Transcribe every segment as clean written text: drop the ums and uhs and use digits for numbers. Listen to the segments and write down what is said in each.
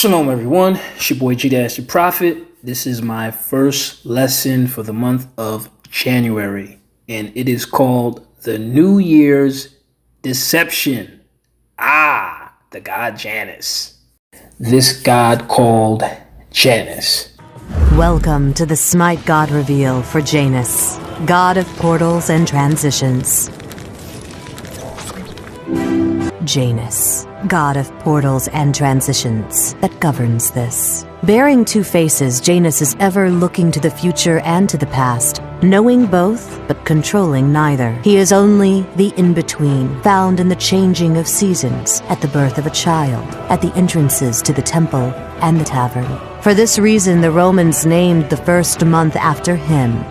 Shalom everyone, it's your boy JANUS. This is my first lesson for the month of January, and it is called the New Year's Deception. The god Janus. This god called Janus. Welcome to the Smite God reveal for Janus, god of portals and transitions. Janus, god of portals and transitions, that governs this. Bearing two faces, Janus is ever looking to the future and to the past, knowing both but controlling neither. He is only the in-between, found in the changing of seasons, at the birth of a child, at the entrances to the temple and the tavern. For this reason, the Romans named the first month after him,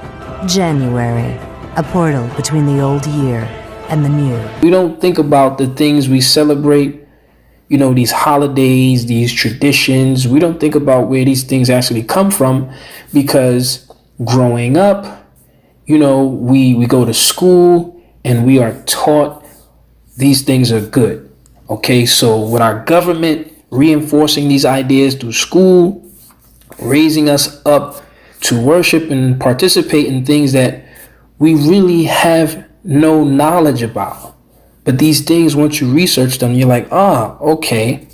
January, a portal between the old year and the new. We don't think about the things we celebrate, these holidays, these traditions. We don't think about where these things actually come from, because growing up, we go to school and we are taught these things are good. Okay, so with our government reinforcing these ideas through school, raising us up to worship and participate in things that we really have no knowledge about. But these things, once you research them, you're like, okay.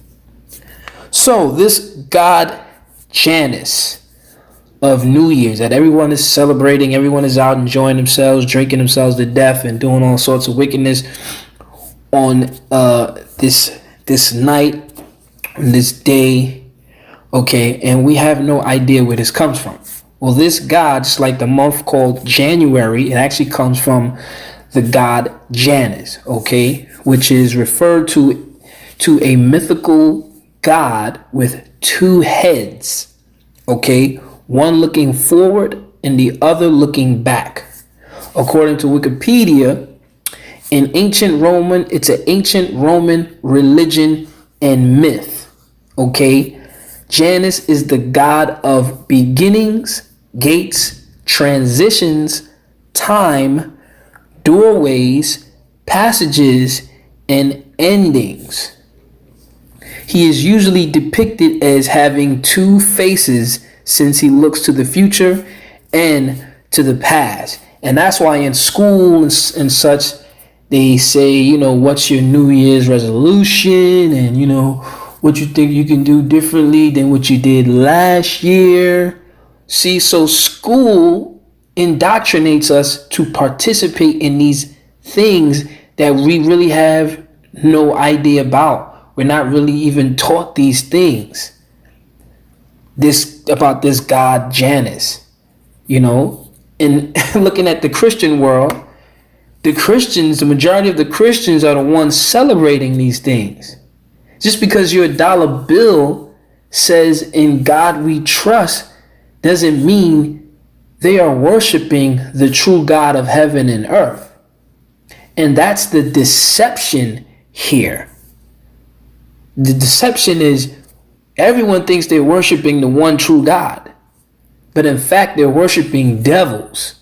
So this god Janus of New Year's that everyone is celebrating, everyone is out enjoying themselves, drinking themselves to death and doing all sorts of wickedness on this night, on this day, okay, and we have no idea where this comes from. Well, this god, just like the month called January, it actually comes from the god Janus, okay, which is referred to a mythical god with two heads, okay, one looking forward and the other looking back. According to Wikipedia, it's an ancient Roman religion and myth, okay. Janus is the god of beginnings, gates, transitions, time, doorways, passages, and endings. He is usually depicted as having two faces, since he looks to the future and to the past. And that's why in school and such, they say, what's your New Year's resolution, and what you think you can do differently than what you did last year. See, so school indoctrinates us to participate in these things that we really have no idea about. We're not really even taught these things. About this god Janus, and looking at the Christian world, the majority of the Christians are the ones celebrating these things. Just because your dollar bill says "In God We Trust" doesn't mean they are worshiping the true God of heaven and earth. And that's the deception here. The deception is everyone thinks they're worshiping the one true God, but in fact they're worshiping devils,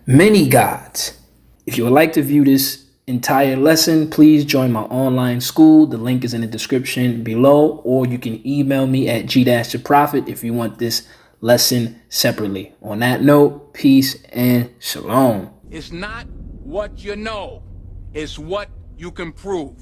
many gods. If you would like to view this entire lesson, please join my online school. The link is in the description below, or you can email me at PayGdashtheprophet if you want this lesson separately. On that note, peace and shalom. It's not what you know, it's what you can prove.